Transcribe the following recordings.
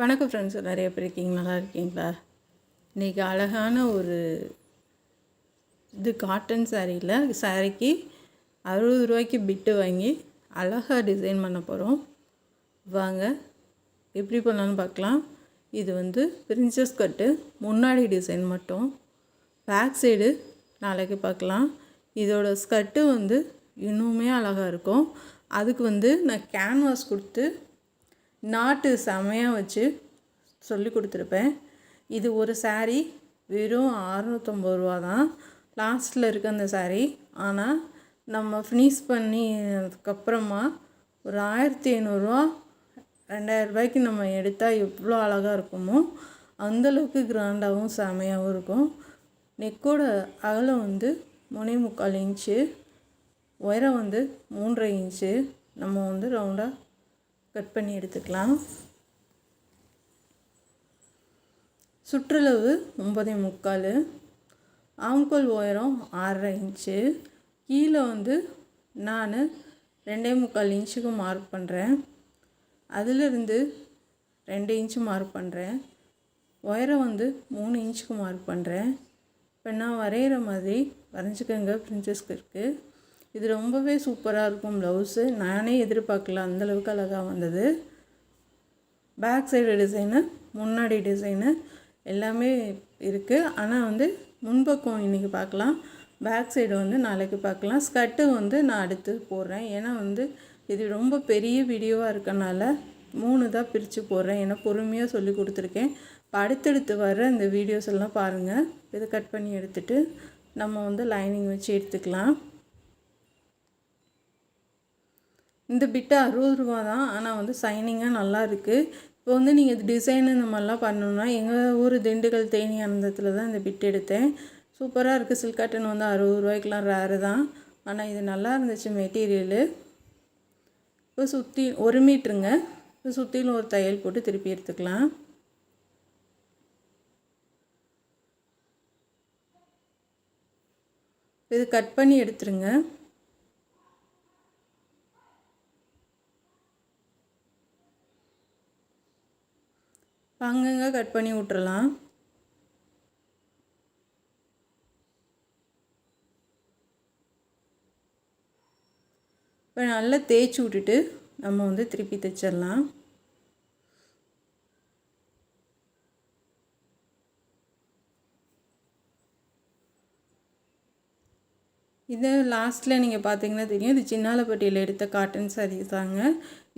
வணக்கம் ஃப்ரெண்ட்ஸ், நிறைய பேர் இருக்கீங்க, நல்லா இருக்கீங்களா? இன்றைக்கி அழகான ஒரு காட்டன் சாரீக்கு 60 ரூபாய்க்கு பிட்டு வாங்கி அழகாக டிசைன் பண்ண போகிறோம். வாங்க எப்படி பண்ணலான்னு பார்க்கலாம். இது பிரின்சஸ் கட்டு, முன்னாடி டிசைன் மட்டும், பேக் சைடு நாளைக்கு பார்க்கலாம். இதோட ஸ்கர்ட்டு இன்னுமே அழகாக இருக்கும். அதுக்கு நான் கேன்வாஸ் கொடுத்து நாட்டு செமையாக வச்சு சொல்லி கொடுத்துருப்பேன். இது ஒரு சாரீ வெறும் 650 ரூபா தான் லாஸ்ட்டில் இருக்க அந்த சாரீ. ஆனால் நம்ம ஃபினிஷ் பண்ணினதுக்கப்புறமா ஒரு 1500 2000 ரூபாய்க்கு நம்ம எடுத்தால் எவ்வளோ அழகாக இருக்குமோ அந்தளவுக்கு கிராண்டாகவும் செமையாகவும் இருக்கும். நெக்கோட அகலம் 3.25 இன்ச்சு, உயரம் 3.5 இன்ச்சு. நம்ம ரவுண்டாக கட் பண்ணி எடுத்துக்கலாம். சுற்றளவு 9.25, ஆம்கோல் உயரம் 6.5 இன்ச்சு. கீழே நான் 2.25 இன்ச்சுக்கு மார்க் பண்ணுறேன். அதிலிருந்து 2 இன்ச்சு மார்க் பண்ணுறேன். உயரம் 3 இன்ச்சுக்கு மார்க் பண்ணுறேன். இப்போ நான் வரைகிற மாதிரி வரைஞ்சிக்கோங்க. பிரின்சஸ்க்கு இருக்குது. இது ரொம்பவே சூப்பராக இருக்கும். ப்ளவுஸு நானே எதிர்பார்க்கல, அந்தளவுக்கு அழகாக வந்தது. பேக் சைடு டிசைனு, முன்னாடி டிசைனு எல்லாமே இருக்குது. ஆனால் முன்பக்கம் இன்றைக்கி பார்க்கலாம், பேக் சைடு நாளைக்கு பார்க்கலாம். ஸ்கர்ட்டு நான் அடுத்து போடுறேன். ஏன்னா இது ரொம்ப பெரிய வீடியோவாக இருக்கனால 3 தான் பிரித்து போடுறேன். ஏன்னா பொறுமையாக சொல்லி கொடுத்துருக்கேன். இப்போ அடுத்தடுத்து வர இந்த வீடியோஸ் எல்லாம் பாருங்கள். இதை கட் பண்ணி எடுத்துகிட்டு நம்ம லைனிங் வச்சு எடுத்துக்கலாம். இந்த பிட்டு 60 ரூபா தான். ஆனால் சைனிங்காக நல்லா இருக்குது. இப்போ நீங்கள் இது டிசைன் இந்த மாதிரிலாம் பண்ணணுன்னா எங்கள் ஊர் திண்டுக்கல் தேனி ஆனந்தத்தில் தான் இந்த பிட்டு எடுத்தேன். சூப்பராக இருக்குது. சில்க் காட்டன் 60 ரூபாய்க்கெலாம் ரேரு தான். ஆனால் இது நல்லா இருந்துச்சு மெட்டீரியலு. இப்போ சுற்றி 1 மீட்டருங்க. இப்போ சுற்றிலும் ஒரு தையல் போட்டு திருப்பி எடுத்துக்கலாம். இது கட் பண்ணி எடுத்துருங்க. அங்கங்கே கட் பண்ணி விட்டுறலாம். இப்போ நல்லா தேய்ச்சி விட்டுட்டு நம்ம திருப்பி தைச்சிடலாம். இது லாஸ்ட்டில் நீங்கள் பார்த்தீங்கன்னா தெரியும், இது சின்னாலப்பட்டியில் எடுத்த காட்டன் சாரீ தாங்க.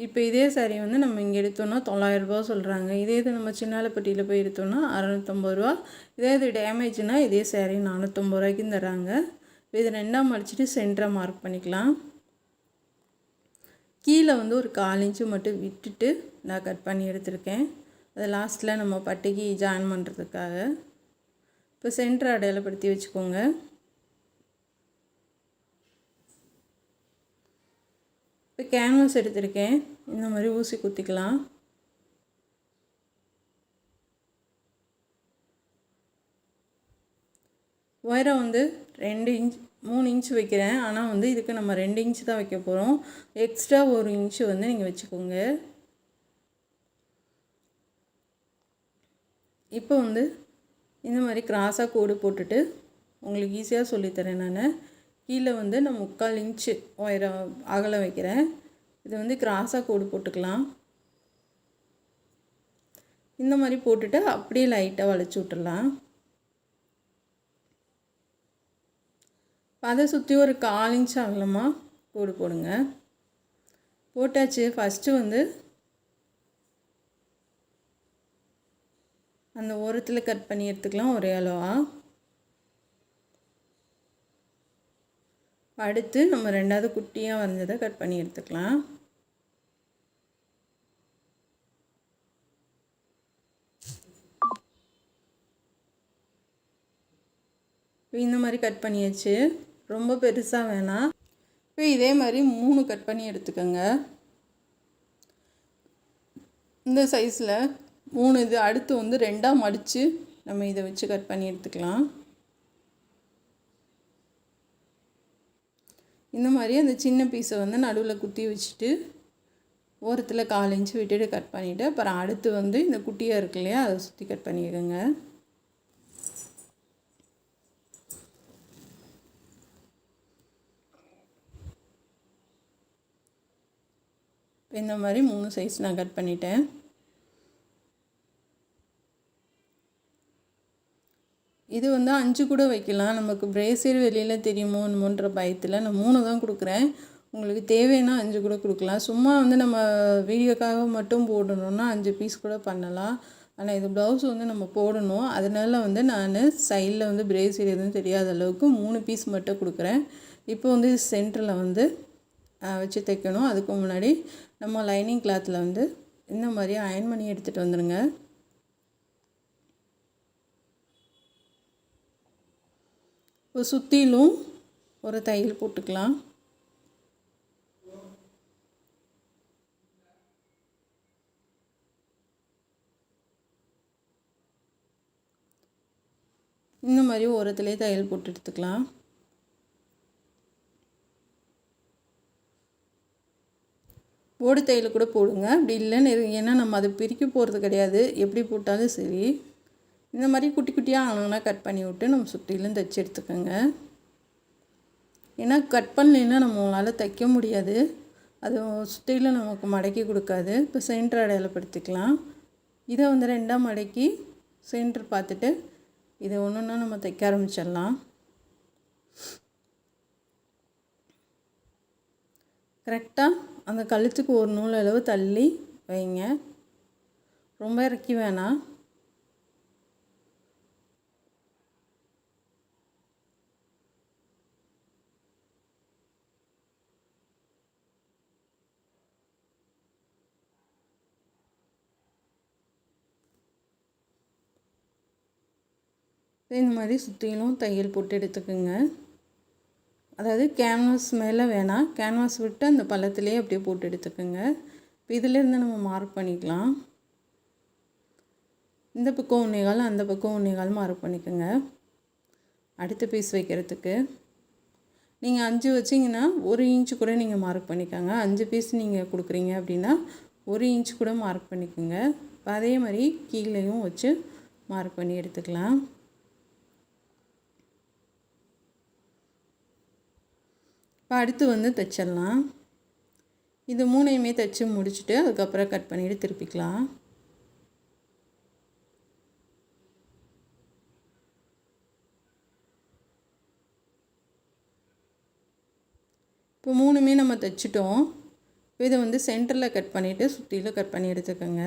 இப்போ இதே சாரீ நம்ம இங்கே எடுத்தோன்னா 900 ரூபா சொல்கிறாங்க. இது நம்ம சின்னாலப்பட்டியில் போய் எடுத்தோன்னா 650 ரூபா. இது டேமேஜ்னால் இதே சாரீ 450 ரூபாய்க்கும் தராங்க. இது 2ஆக மடிச்சுட்டு சென்டரை மார்க் பண்ணிக்கலாம். கீழே ஒரு 1/4 இன்ச்சு மட்டும் விட்டுட்டு நான் கட் பண்ணி எடுத்திருக்கேன். அது லாஸ்ட்டில் நம்ம பட்டிக்கு ஜாயின் பண்ணுறதுக்காக. இப்போ சென்டரை அடையாளப்படுத்தி வச்சுக்கோங்க. இப்போ கேன்வாஸ் எடுத்திருக்கேன். இந்த மாதிரி ஊசி குத்திக்கலாம். உயரம் 2 இன்ச் 3 இன்ச் வைக்கிறேன். ஆனால் இதுக்கு நம்ம 2 இன்ச்சு தான் வைக்க போகிறோம். எக்ஸ்ட்ரா 1 இன்ச்சு நீங்கள் வச்சுக்கோங்க. இப்போ இந்த மாதிரி கிராஸாக கோடு போட்டுட்டு உங்களுக்கு ஈஸியாக சொல்லித்தரேன் நான். கீழே நான் 3/4 இன்ச்சு உயரம் அகலம் வைக்கிறேன். இது கிராஸாக கோடு போட்டுக்கலாம். இந்த மாதிரி போட்டுட்டு அப்படியே லைட்டாக வளைச்சி விட்டுடலாம். அதை சுற்றி ஒரு 1/4 இன்ச்சு அகலமாக கோடு போடுங்க. போட்டாச்சு. ஃபஸ்ட்டு அந்த ஓரத்தில் கட் பண்ணி எடுத்துக்கலாம் ஒரே அளவாக. அடுத்து நம்ம 2ஆவது குட்டியாக வரைஞ்சதை கட் பண்ணி எடுத்துக்கலாம். இந்த மாதிரி கட் பண்ணியாச்சு. ரொம்ப பெருசாக வேணாம். இப்போ இதே மாதிரி 3 கட் பண்ணி எடுத்துக்கோங்க. இந்த சைஸில் 3. இது அடுத்து 2ஆக மடித்து நம்ம இதை வச்சு கட் பண்ணி எடுத்துக்கலாம். இந்த மாதிரி அந்த சின்ன பீஸை நடுவில் குத்தி வச்சுட்டு ஓரத்தில் 1/4 இன்ச்சு விட்டுட்டு கட் பண்ணிவிட்டு அப்புறம் அடுத்து வந்து இந்த குட்டியாக இருக்கு இல்லையா அதை சுற்றி கட் பண்ணிடுங்க. இந்த மாதிரி 3 சைஸ் நான் கட் பண்ணிட்டேன். இது வந்து 5 கூட வைக்கலாம். நமக்கு பிரேசியர் வெளியில் தெரியுமோன்ற பயத்தில் நான் 3 தான் கொடுக்குறேன். உங்களுக்கு தேவைன்னா 5 கூட கொடுக்கலாம். சும்மா வந்து நம்ம வீடியோக்காக மட்டும் போடணுன்னா 5 பீஸ் கூட பண்ணலாம். ஆனால் இது ப்ளவுஸ் வந்து நம்ம போடணும். அதனால வந்து நான் சைடில் வந்து பிரேசியர் எதுவும் தெரியாத அளவுக்கு 3 பீஸ் மட்டும் கொடுக்குறேன். இப்போ வந்து சென்டரில் வந்து வச்சு தைக்கணும். அதுக்கு முன்னாடி நம்ம லைனிங் கிளாத்தில் வந்து இந்த மாதிரி அயர்ன் பண்ணி எடுத்துகிட்டு வந்துடுங்க. இப்போ சுற்றிலும் ஒரு தையல் போட்டுக்கலாம். இந்த மாதிரி ஓரத்துலேயே தையல் போட்டு எடுத்துக்கலாம். ஓடு தையல் கூட போடுங்க. அப்படி இல்லைன்னு ஏன்னா நம்ம அதை பிரிக்க போகிறது கிடையாது. எப்படி போட்டாலும் சரி இந்த மாதிரி குட்டி குட்டியாக ஆனோன்னா கட் பண்ணி விட்டு நம்ம சுற்றிலும் தைச்சி எடுத்துக்கோங்க. ஏன்னா கட் பண்ணலைன்னா நம்மளால் தைக்க முடியாது. அது சுற்றிலும் நமக்கு மடக்கி கொடுக்காது. இப்போ சென்டர் அடையாளப்படுத்திக்கலாம். இதை வந்து 2ஆக மடக்கி சென்டர் பார்த்துட்டு இதை ஒன்றுன்னா நம்ம தைக்க ஆரம்பிச்சிடலாம். கரெக்டாக அந்த கழுத்துக்கு ஒரு நூல் அளவு தள்ளி வைங்க. ரொம்ப இறக்கி வேணாம். இந்த மாதிரி சுற்றிலும் தையல் போட்டு எடுத்துக்கோங்க. அதாவது கேன்வாஸ் மேலே வேணாம், கேன்வாஸ் விட்டு அந்த பள்ளத்துலேயே அப்படியே போட்டு எடுத்துக்கோங்க. இப்போ இதிலேருந்து நம்ம மார்க் பண்ணிக்கலாம். இந்த பக்கம் 1.25 அந்த பக்கம் 1.25 மார்க் பண்ணிக்கோங்க. அடுத்த பீஸ் வைக்கிறதுக்கு நீங்கள் 5 வச்சிங்கன்னா 1 இன்ச்சு கூட நீங்கள் மார்க் பண்ணிக்கோங்க. 5 பீஸ் நீங்கள் கொடுக்குறீங்க அப்படின்னா 1 இன்ச்சு கூட மார்க் பண்ணிக்கோங்க. இப்போ அதே மாதிரி கீழேயும் வச்சு மார்க் பண்ணி எடுத்துக்கலாம். இப்போ அடுத்து வந்து தைச்சிடலாம். இது 3யுமே தைச்சி முடிச்சுட்டு அதுக்கப்புறம் கட் பண்ணிவிட்டு திருப்பிக்கலாம். இப்போ 3யுமே நம்ம தைச்சிட்டோம். இப்போ இதை வந்து சென்டரில் கட் பண்ணிவிட்டு சுற்றிலும் கட் பண்ணி எடுத்துக்கோங்க.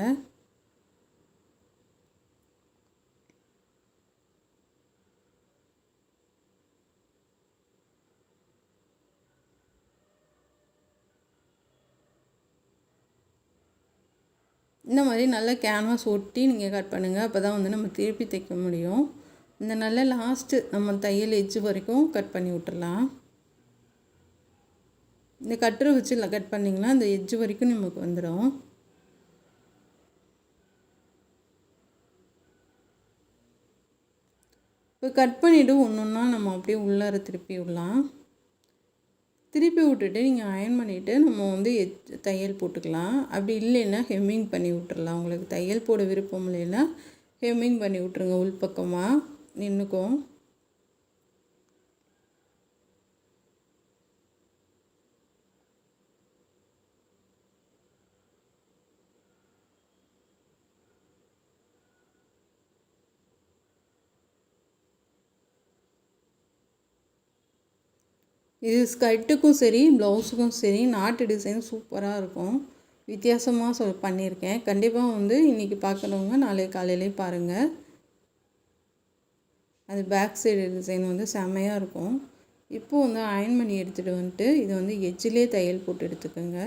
இந்த மாதிரி நல்லா கேன்வாஸ் ஒட்டி நீங்கள் கட் பண்ணுங்கள். அப்போ தான் வந்து நம்ம திருப்பி தைக்க முடியும். இந்த நல்ல லாஸ்ட்டு நம்ம தையல் எட்ஜு வரைக்கும் கட் பண்ணி விட்டுடலாம். இந்த கட்டரை வச்சு கட் பண்ணிங்கன்னா இந்த எட்ஜு வரைக்கும் நமக்கு வந்துடும். இப்போ கட் பண்ணிவிட்டு ஒன்றா நம்ம அப்படியே உள்ளார திருப்பி விடலாம். திருப்பி விட்டுட்டு நீங்கள் அயர்ன் பண்ணிவிட்டு நம்ம வந்து தையல் போட்டுக்கலாம். அப்படி இல்லைன்னா ஹெம்மிங் பண்ணி விட்டுறலாம். உங்களுக்கு தையல் போட விருப்பம் இல்லைன்னா ஹெம்மிங் பண்ணி விட்ருங்க. உள்பக்கமாக நின்றுக்கும். இது ஸ்கர்ட்டுக்கும் சரி ப்ளவுஸுக்கும் சரி நாட்டு டிசைன் சூப்பராக இருக்கும். வித்தியாசமாக பண்ணியிருக்கேன். கண்டிப்பாக வந்து இன்றைக்கி பார்க்குறவங்க நாளைக்கு காலையிலே பாருங்கள். அது பேக் சைடு டிசைன் வந்து செம்மையாக இருக்கும். இப்போது வந்து அயர்ன் பண்ணி எடுத்துகிட்டு வந்துட்டு இது வந்து எட்ஜிலே தையல் போட்டு எடுத்துக்கோங்க.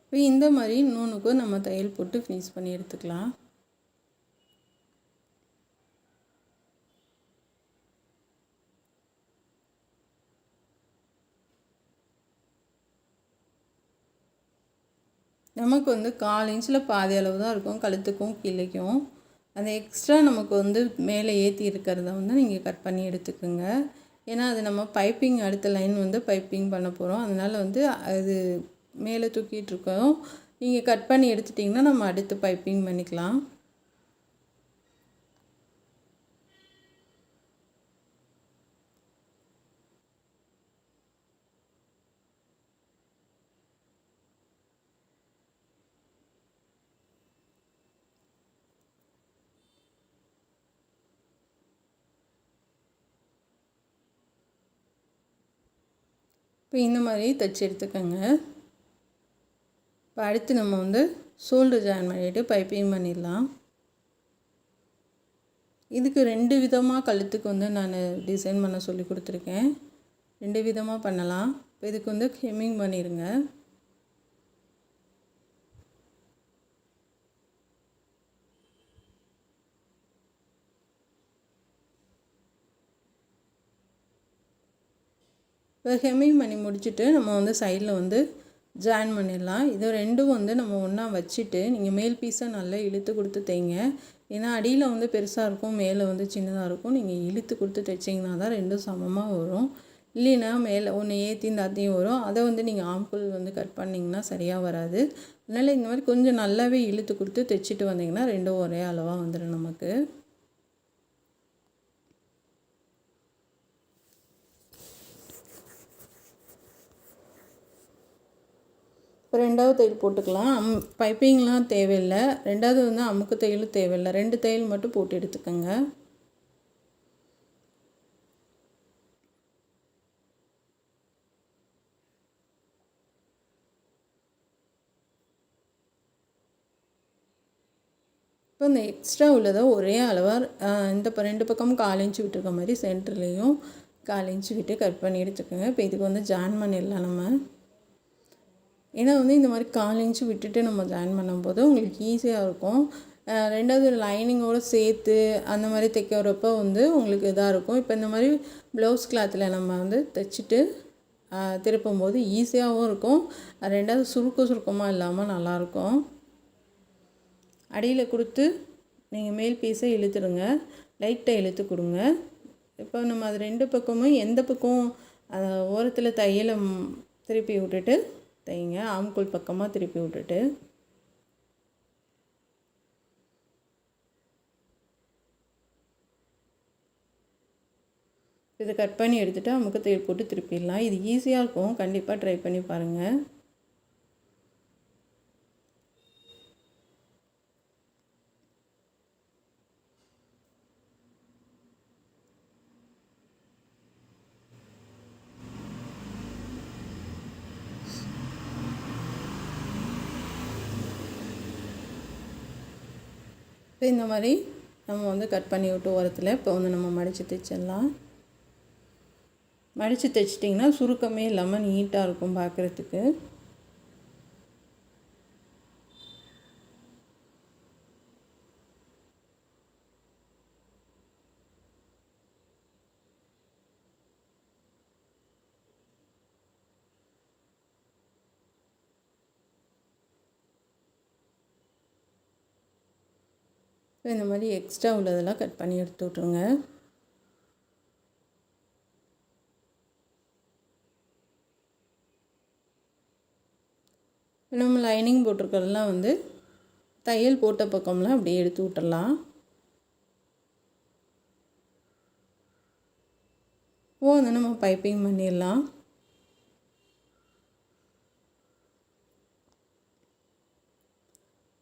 இப்போ இந்த மாதிரி இன்னொன்றுக்கும் நம்ம தையல் போட்டு ஃபினிஷ் பண்ணி எடுத்துக்கலாம். நமக்கு வந்து 1/4 இன்ச்சில் பாதி அளவு தான் இருக்கும் கழுத்துக்கும் கீழேக்கும். அந்த எக்ஸ்ட்ரா நமக்கு வந்து மேலே ஏற்றி இருக்கிறத வந்து நீங்கள் கட் பண்ணி எடுத்துக்கோங்க. ஏன்னா அது நம்ம பைப்பிங் அடுத்த லைன் வந்து பைப்பிங் பண்ண போகிறோம். அதனால் வந்து அது மேலே தூக்கிட்டுருக்கோம். நீங்கள் கட் பண்ணி எடுத்துட்டிங்கன்னா நம்ம அடுத்து பைப்பிங் பண்ணிக்கலாம். இப்போ இந்த மாதிரி தைச்சி எடுத்துக்கோங்க. இப்போ அடுத்து நம்ம வந்து ஷோல்டர் ஜாயின் பண்ணிவிட்டு பைப்பிங் பண்ணிடலாம். இதுக்கு 2 விதமாக கழுத்துக்கு வந்து நான் டிசைன் பண்ண சொல்லி கொடுத்துருக்கேன். 2 விதமாக பண்ணலாம். இப்போ இதுக்கு வந்து ஹெம்மிங் பண்ணிடுங்க. இப்போ ஹெம்மிங் பண்ணி முடிச்சுட்டு நம்ம வந்து சைடில் வந்து ஜாயின் பண்ணிடலாம். இது ரெண்டும் வந்து நம்ம ஒன்றா வச்சுட்டு நீங்கள் மேல் பீஸை நல்லா இழுத்து கொடுத்து தைங்க. ஏன்னா அடியில் வந்து பெருசாக இருக்கும், மேலே வந்து சின்னதாக இருக்கும். நீங்கள் இழுத்து கொடுத்து தைச்சிங்கன்னா தான் ரெண்டும் சமமாக வரும். இல்லைன்னா மேலே ஒன்று ஏற்றி தாத்தியும் வரும். அதை வந்து நீங்கள் ஆம்கோல் வந்து கட் பண்ணிங்கன்னா சரியாக வராது. அதனால் இந்த மாதிரி கொஞ்சம் நல்லாவே இழுத்து கொடுத்து தைச்சிட்டு வந்தீங்கன்னா ரெண்டும் ஒரே அளவாக வந்துடும் நமக்கு. இப்போ 2வது தையல் போட்டுக்கலாம். பைப்பிங்லாம் தேவையில்லை. 2வது வந்து அமுக்கு தையலும் தேவையில்லை. 2 தையல் மட்டும் போட்டு எடுத்துக்கோங்க. இப்போ இந்த எக்ஸ்ட்ரா உள்ளதை ஒரே அளவாக இந்த 2 பக்கமும் 1/4 இன்ச்சு விட்டுருக்க மாதிரி சென்டர்லேயும் 1/4 இன்ச்சு விட்டு கட் பண்ணி எடுத்துக்கோங்க. இப்போ இதுக்கு வந்து ஜாயின் பண்ணிடலாம் நம்ம. ஏன்னா வந்து இந்த மாதிரி 1/4 இன்ச்சு விட்டுட்டு நம்ம ஜாயின் பண்ணும்போது உங்களுக்கு ஈஸியாக இருக்கும். 2வது லைனிங்கோடு சேர்த்து அந்த மாதிரி தைக்கிறப்போ வந்து உங்களுக்கு இதாக இருக்கும். இப்போ இந்த மாதிரி ப்ளவுஸ் கிளாத்தில் நம்ம வந்து தைச்சிட்டு திருப்பும்போது ஈஸியாகவும் இருக்கும். 2வது சுருக்கமாக இல்லாமல் நல்லாயிருக்கும். அடியில் கொடுத்து நீங்கள் மேல் பீஸை இழுத்துடுங்க, லைட்டாக இழுத்து கொடுங்க. இப்போ நம்ம அது 2 பக்கமும் எந்த பக்கம் ஓரத்தில் தையலை திருப்பி விட்டுட்டு தைங்க. ஆம்கோல் பக்கமாக திருப்பி விட்டுட்டு இதை கட் பண்ணி எடுத்துகிட்டு அமுக்கு தையல் போட்டு திருப்பிடலாம். இது ஈஸியாக இருக்கும். கண்டிப்பாக ட்ரை பண்ணி பாருங்கள். இந்த மாதிரி நம்ம வந்து கட் பண்ணி விட்டு ஓரத்தில் இப்போ வந்து நம்ம மடித்து தைச்சிடலாம். மடித்து தைச்சிட்டிங்கன்னா சுருக்கமே இல்லாமல் நீட்டாக இருக்கும் பார்க்குறதுக்கு. இந்த மாதிரி எக்ஸ்ட்ரா உள்ளதெல்லாம் கட் பண்ணி எடுத்து விட்ருங்க. நம்ம லைனிங் போட்டிருக்கிறதெல்லாம் வந்து தையல் போட்ட பக்கம்லாம் அப்படியே எடுத்து விட்டுடலாம். வந்து நம்ம பைப்பிங் பண்ணிடலாம்.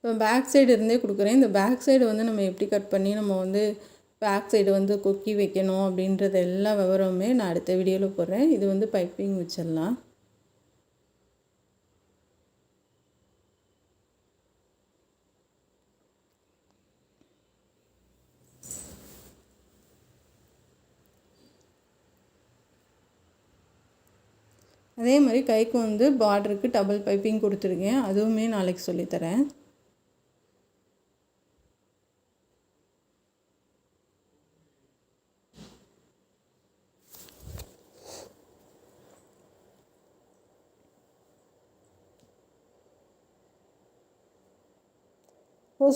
இப்போ பேக் சைடு இருந்தே கொடுக்குறேன். இந்த பேக் சைடு வந்து நம்ம எப்படி கட் பண்ணி நம்ம வந்து பேக் சைடு வந்து கொக்கி வைக்கணும் அப்படின்றது எல்லா விவரமுமே நான் அடுத்த வீடியோவில் போடுறேன். இது வந்து பைப்பிங் வச்சிடலாம். அதே மாதிரி கைக்கு வந்து பார்டருக்கு டபுள் பைப்பிங் கொடுத்துருக்கேன். அதுவுமே நாளைக்கு சொல்லித்தரேன்.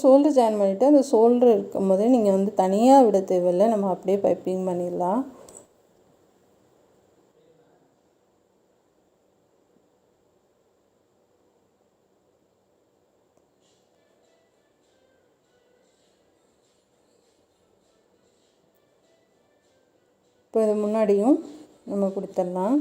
ஷோல்டர் ஜாயின் பண்ணிவிட்டு அந்த ஷோல்டர் இருக்கும் போதே நீங்கள் வந்து தனியாக விட தேவையில்லை, நம்ம அப்படியே பைப்பிங் பண்ணிடலாம். இப்போ இது முன்னாடியும் நம்ம கொடுத்துடலாம்.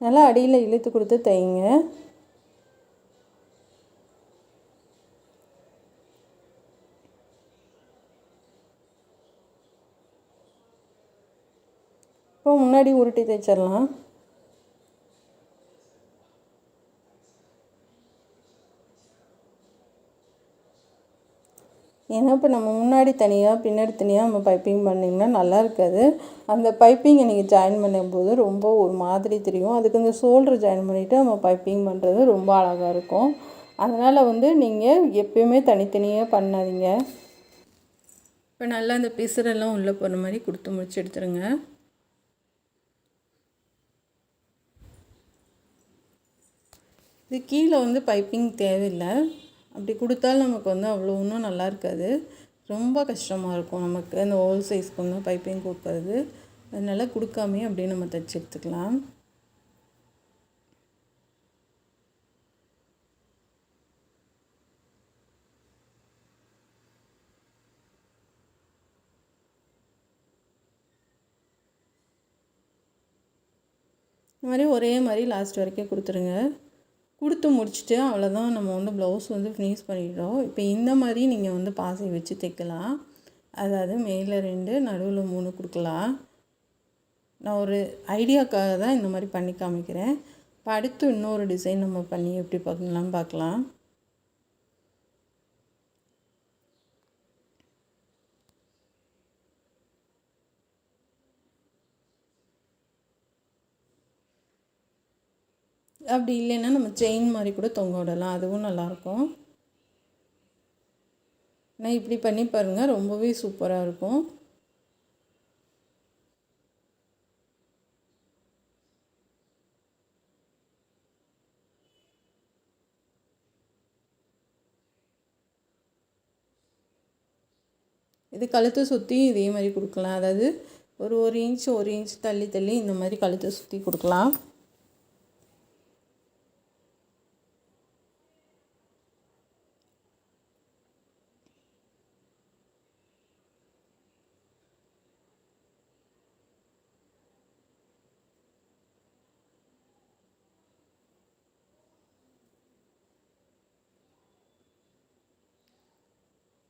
நல்லா அடியில் இழுத்து கொடுத்து தைங்க. இப்போ முன்னாடி உருட்டி தைச்சிடலாம். ஏன்னா இப்போ நம்ம முன்னாடி தனியாக பின்னாடி தனியாக நம்ம பைப்பிங் பண்ணிங்கன்னா நல்லா இருக்காது. அந்த பைப்பிங்கை நீங்கள் ஜாயின் பண்ணும்போது ரொம்ப ஒரு மாதிரி தெரியும். அதுக்கு இந்த ஷோல்டர் ஜாயின் பண்ணிவிட்டு நம்ம பைப்பிங் பண்ணுறது ரொம்ப அழகாக இருக்கும். அதனால் வந்து நீங்கள் எப்பயுமே தனித்தனியாக பண்ணாதீங்க. இப்போ நல்லா அந்த பிசுரெல்லாம் உள்ளே போகிற மாதிரி கொடுத்து முடிச்சு எடுத்துருங்க. இது கீழே வந்து பைப்பிங் தேவையில்லை. அப்படி கொடுத்தாலும் நமக்கு வந்து அவ்வளோ ஒன்றும் நல்லா இருக்காது, ரொம்ப கஷ்டமாக இருக்கும் நமக்கு அந்த ஹோல் சைஸ்க்கு வந்து பைப்பிங் கொடுக்கறது. அதனால் கொடுக்காமே அப்படியே நம்ம தைச்சி எடுத்துக்கலாம். இந்த மாதிரி ஒரே மாதிரி லாஸ்ட் வரைக்கும் கொடுத்துருங்க. கொடுத்து முடிச்சுட்டு அவ்வளோதான், நம்ம வந்து ப்ளவுஸ் வந்து ஃபினிஷ் பண்ணிடுறோம். இப்போ இந்த மாதிரி நீங்கள் வந்து பாசி வச்சு தைக்கலாம். அதாவது மேலே 2 நடுவில் 3 கொடுக்கலாம். நான் ஒரு ஐடியாக்காக தான் இந்த மாதிரி பண்ணி காமிக்கிறேன். இப்போ அடுத்து இன்னொரு டிசைன் நம்ம பண்ணி எப்படி பண்ணலாம்னு பார்க்கலாம். அப்படி இல்லைன்னா நம்ம செயின் மாதிரி கூட தொங்க விடலாம், அதுவும் நல்லாயிருக்கும். நான் இப்படி பண்ணி பாருங்கள், ரொம்பவே சூப்பராக இருக்கும். இது கழுத்தை சுற்றி இதே மாதிரி கொடுக்கலாம். அதாவது ஒரு 1 இன்ச் தள்ளி தள்ளி இந்த மாதிரி கழுத்தை சுற்றி கொடுக்கலாம்.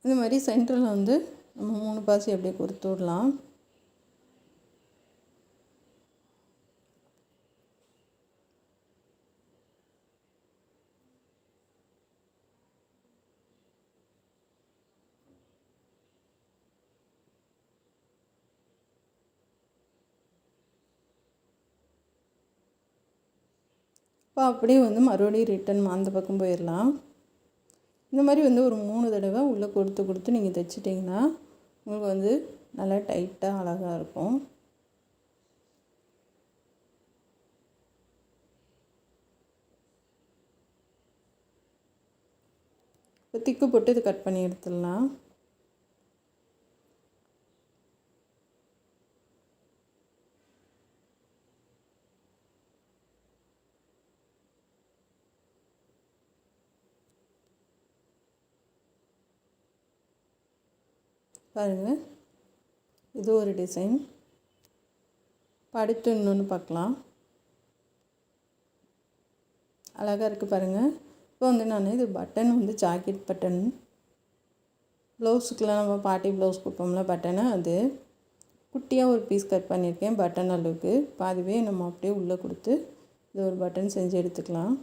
இந்த மாதிரி சென்டரில் வந்து நம்ம 3 பாசி அப்படியே கொடுத்து விடலாம். இப்போ அப்படியே வந்து மறுபடியும் ரிட்டன் அந்த பக்கம் போயிடலாம். இந்த மாதிரி வந்து ஒரு 3 தடவை உள்ளே கொடுத்து நீங்கள் தைச்சிட்டிங்கன்னா உங்களுக்கு வந்து நல்லா டைட்டாக அழகாக இருக்கும். இப்போ திக்கு போட்டு இது கட் பண்ணி எடுத்துடலாம். பாருங்கள், இது ஒரு டிசைன். அடுத்து இன்னொன்று பார்க்கலாம். அழகாக இருக்குது பாருங்கள். இப்போ வந்து நான் இது பட்டன் வந்து ஜாக்கெட் பட்டன், ப்ளவுஸுக்கெலாம் நம்ம பார்ட்டி ப்ளவுஸ் கொடுப்போம்ல பட்டனை, அது குட்டியாக ஒரு பீஸ் கட் பண்ணியிருக்கேன் பட்டன் அளவுக்கு. அதுவே நம்ம அப்படியே உள்ளே கொடுத்து இது ஒரு பட்டன் செஞ்சு எடுத்துக்கலாம்.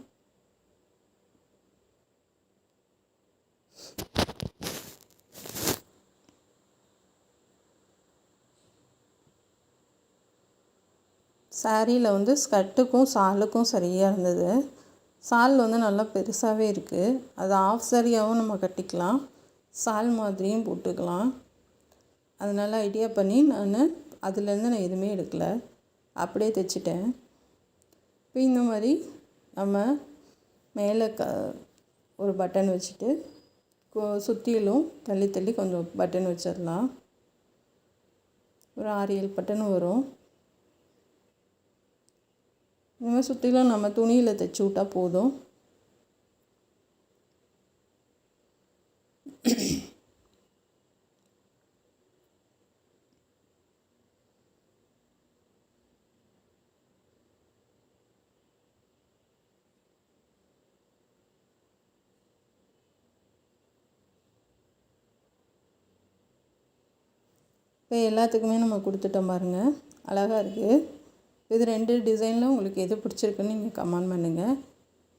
சாரியில் வந்து ஸ்கர்ட்டுக்கும் ஷாலுக்கும் சரியாக இருந்தது. ஷால் வந்து நல்லா பெருசாகவே இருக்குது. அது ஆஃப் சாரியாகவும் நம்ம கட்டிக்கலாம், ஷால் மாதிரியும் போட்டுக்கலாம். அதனால் ஐடியா பண்ணி அதுலேருந்து நான் எதுவுமே எடுக்கலை, அப்படியே தைச்சிட்டேன். இப்போ இந்த மாதிரி நம்ம மேலே ஒரு பட்டன் வச்சுட்டு சுற்றிலும் தள்ளி தள்ளி கொஞ்சம் பட்டன் வச்சிடலாம். ஒரு 6-7 பட்டன் வரும். இந்த மாதிரி சுற்றிலும் நம்ம துணியில் தைச்சி விட்டால் போதும். இப்போ எல்லாத்துக்குமே நம்ம கொடுத்துட்டோம் பாருங்கள், அழகாக இருக்குது. இது 2 டிசைனில் உங்களுக்கு எது பிடிச்சிருக்குன்னு நீங்கள் கமெண்ட் பண்ணுங்கள்.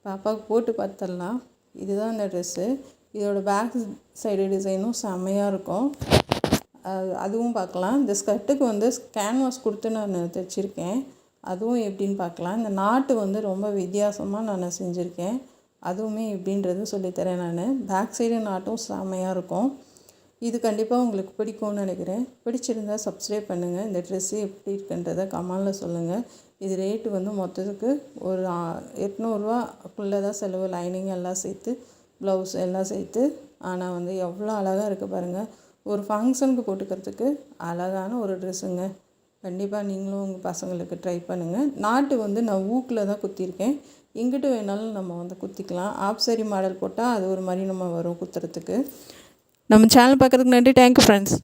பாப்பாவுக்கு போட்டு பார்த்துடலாம். இதுதான் இந்த ட்ரெஸ்ஸு. இதோட பேக் சைடு டிசைனும் செம்மையாக இருக்கும், அதுவும் பார்க்கலாம். இந்த ஸ்கர்ட்டுக்கு வந்து கேன்வாஸ் கொடுத்து நான் தைச்சிருக்கேன், அதுவும் எப்படின்னு பார்க்கலாம். இந்த நாட்டு வந்து ரொம்ப வித்தியாசமாக நான் செஞ்சுருக்கேன், அதுவுமே எப்படின்றது சொல்லித்தரேன் நான். பேக் சைடு நாட்டும் செம்மையாக இருக்கும். இது கண்டிப்பாக உங்களுக்கு பிடிக்கும்னு நினைக்கிறேன். பிடிச்சிருந்தால் சப்ஸ்கிரைப் பண்ணுங்கள். இந்த ட்ரெஸ்ஸு எப்படி இருக்குன்றதை கமெண்டில் சொல்லுங்கள். இது ரேட்டு வந்து மொத்தத்துக்கு ஒரு 800 ரூபாக்குள்ளே தான் செலவு, லைனிங் எல்லாம் சேர்த்து, ப்ளவுஸ் எல்லாம் சேர்த்து. ஆனால் வந்து எவ்வளோ அழகாக இருக்குது பாருங்கள். ஒரு ஃபங்க்ஷனுக்கு போட்டுக்கிறதுக்கு அழகான ஒரு ட்ரெஸ்ஸுங்க. கண்டிப்பாக நீங்களும் உங்கள் பசங்களுக்கு ட்ரை பண்ணுங்கள். நாட்டு வந்து நான் ஊக்கில் தான் குத்திருக்கேன், எங்கிட்ட வேணாலும் நம்ம வந்து குத்திக்கலாம். ஆஃப் சாரி மாடல் போட்டால் அது ஒரு மாதிரி நம்ம வரும் குத்துறதுக்கு. நம்ம சேனல் பார்க்குறதுக்கு நன்றி. Thank you friends.